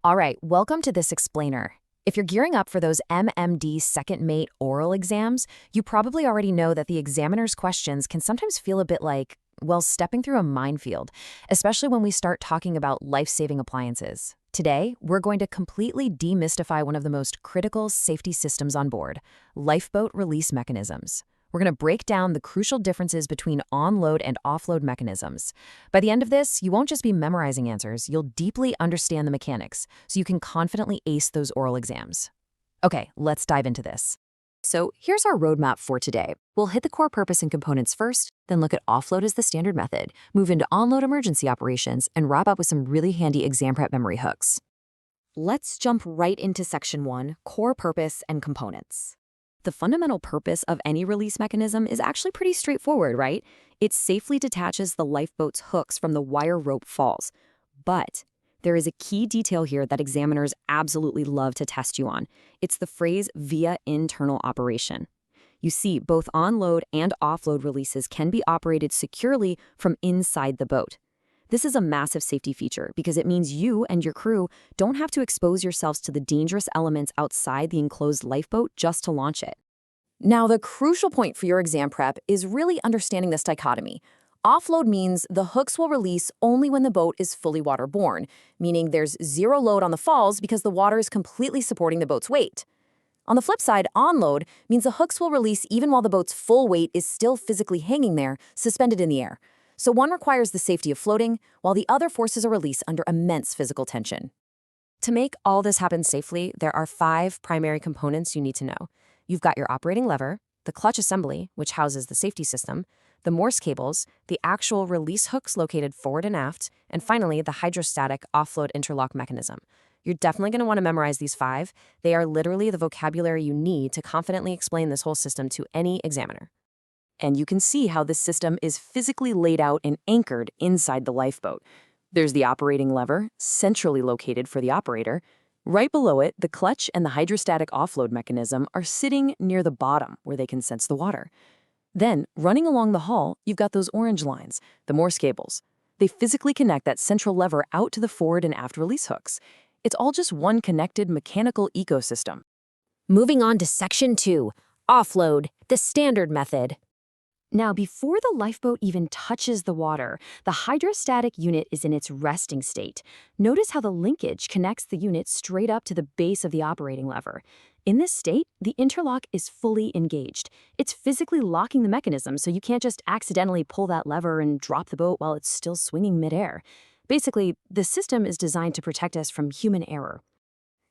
All right, welcome to this explainer. If you're gearing up for those MMD second mate oral exams, you probably already know that the examiner's questions can sometimes feel a bit like, well, stepping through a minefield, especially when we start talking about life-saving appliances. Today, we're going to completely demystify one of the most critical safety systems on board, lifeboat release mechanisms. We're going to break down the crucial differences between on-load and off-load mechanisms. By the end of this, you won't just be memorizing answers, you'll deeply understand the mechanics, so you can confidently ace those oral exams. Okay, let's dive into this. So here's our roadmap for today. We'll hit the core purpose and components first, then look at offload as the standard method, move into on-load emergency operations, and wrap up with some really handy exam prep memory hooks. Let's jump right into Section 1, Core Purpose and Components. The fundamental purpose of any release mechanism is actually pretty straightforward, right? It safely detaches the lifeboat's hooks from the wire rope falls. But there is a key detail here that examiners absolutely love to test you on. It's the phrase via internal operation. You see, both on-load and off-load releases can be operated securely from inside the boat. This is a massive safety feature because it means you and your crew don't have to expose yourselves to the dangerous elements outside the enclosed lifeboat just to launch it. Now, the crucial point for your exam prep is really understanding this dichotomy. Offload means the hooks will release only when the boat is fully waterborne, meaning there's zero load on the falls because the water is completely supporting the boat's weight. On the flip side, onload means the hooks will release even while the boat's full weight is still physically hanging there, suspended in the air. So one requires the safety of floating, while the other forces a release under immense physical tension. To make all this happen safely, there are 5 primary components you need to know. You've got your operating lever, the clutch assembly, which houses the safety system, the morse cables, the actual release hooks located forward and aft, and finally, the hydrostatic offload interlock mechanism. You're definitely going to want to memorize these 5. They are literally the vocabulary you need to confidently explain this whole system to any examiner. And you can see how this system is physically laid out and anchored inside the lifeboat. There's the operating lever, centrally located for the operator. Right below it, the clutch and the hydrostatic offload mechanism are sitting near the bottom where they can sense the water. Then, running along the hull, you've got those orange lines, the morse cables. They physically connect that central lever out to the forward and aft release hooks. It's all just one connected mechanical ecosystem. Moving on to Section 2, Offload, the standard method. Now, before the lifeboat even touches the water, the hydrostatic unit is in its resting state. Notice how the linkage connects the unit straight up to the base of the operating lever. In this state, the interlock is fully engaged. It's physically locking the mechanism, so you can't just accidentally pull that lever and drop the boat while it's still swinging midair. Basically, the system is designed to protect us from human error.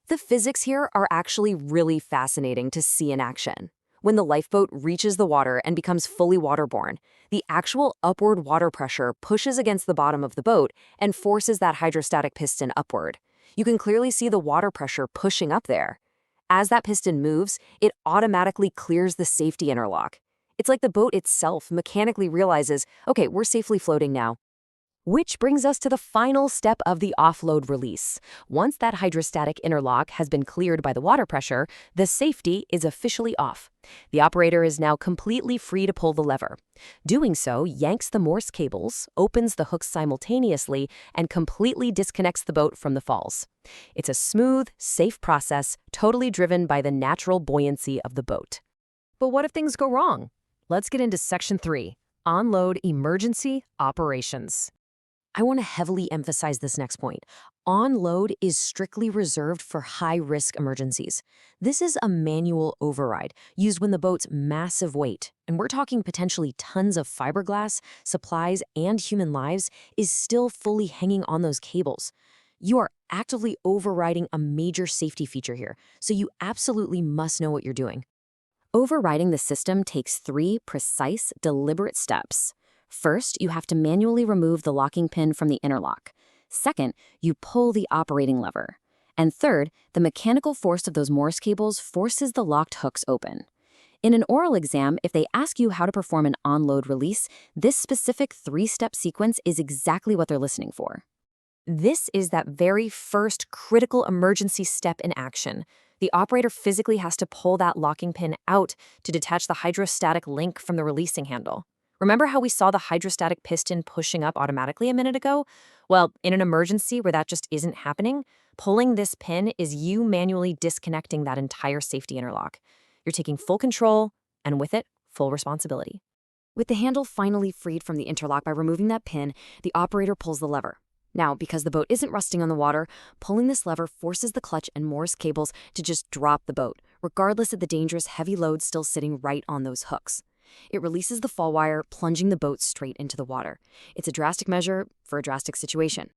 The physics here are actually really fascinating to see in action. When the lifeboat reaches the water and becomes fully waterborne, the actual upward water pressure pushes against the bottom of the boat and forces that hydrostatic piston upward. You can clearly see the water pressure pushing up there. As that piston moves, it automatically clears the safety interlock. It's like the boat itself mechanically realizes, okay, we're safely floating now. Which brings us to the final step of the offload release. Once that hydrostatic interlock has been cleared by the water pressure, the safety is officially off. The operator is now completely free to pull the lever. Doing so yanks the morse cables, opens the hooks simultaneously, and completely disconnects the boat from the falls. It's a smooth, safe process, totally driven by the natural buoyancy of the boat. But what if things go wrong? Let's get into Section 3, On-Load Emergency Operations. I want to heavily emphasize this next point. On-load is strictly reserved for high-risk emergencies. This is a manual override used when the boat's massive weight, and we're talking potentially tons of fiberglass, supplies, and human lives, is still fully hanging on those cables. You are actively overriding a major safety feature here, so you absolutely must know what you're doing. Overriding the system takes 3 precise, deliberate steps. First, you have to manually remove the locking pin from the interlock. Second, you pull the operating lever. And third, the mechanical force of those morse cables forces the locked hooks open. In an oral exam, if they ask you how to perform an on-load release, this specific 3-step sequence is exactly what they're listening for. This is that very first critical emergency step in action. The operator physically has to pull that locking pin out to detach the hydrostatic link from the releasing handle. Remember how we saw the hydrostatic piston pushing up automatically a minute ago? Well, in an emergency where that just isn't happening, pulling this pin is you manually disconnecting that entire safety interlock. You're taking full control, and with it, full responsibility. With the handle finally freed from the interlock by removing that pin, the operator pulls the lever. Now, because the boat isn't rusting on the water, pulling this lever forces the clutch and morse cables to just drop the boat, regardless of the dangerous heavy load still sitting right on those hooks. It releases the fall wire, plunging the boat straight into the water. It's a drastic measure for a drastic situation.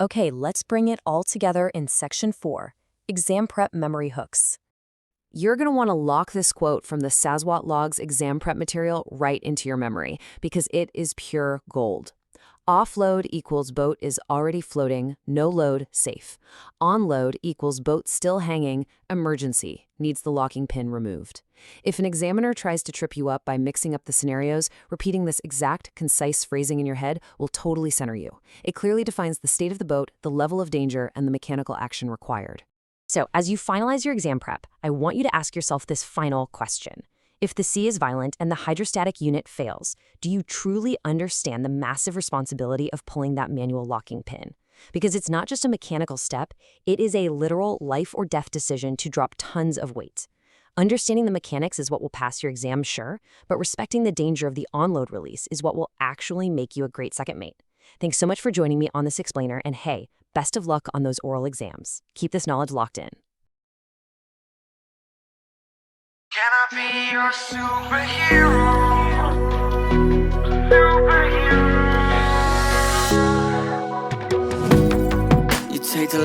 Okay, let's bring it all together in Section 4, Exam Prep Memory Hooks. You're going to want to lock this quote from the Saswat Logs exam prep material right into your memory because it is pure gold. Offload equals boat is already floating, no load, safe. Onload equals boat still hanging, emergency, needs the locking pin removed. If an examiner tries to trip you up by mixing up the scenarios, repeating this exact, concise phrasing in your head will totally center you. It clearly defines the state of the boat, the level of danger, and the mechanical action required. So, as you finalize your exam prep, I want you to ask yourself this final question. If the sea is violent and the hydrostatic unit fails, do you truly understand the massive responsibility of pulling that manual locking pin? Because it's not just a mechanical step, it is a literal life or death decision to drop tons of weight. Understanding the mechanics is what will pass your exam, sure, but respecting the danger of the onload release is what will actually make you a great second mate. Thanks so much for joining me on this explainer, and hey, best of luck on those oral exams. Keep this knowledge locked in. Can I be your superhero? Superhero. You take the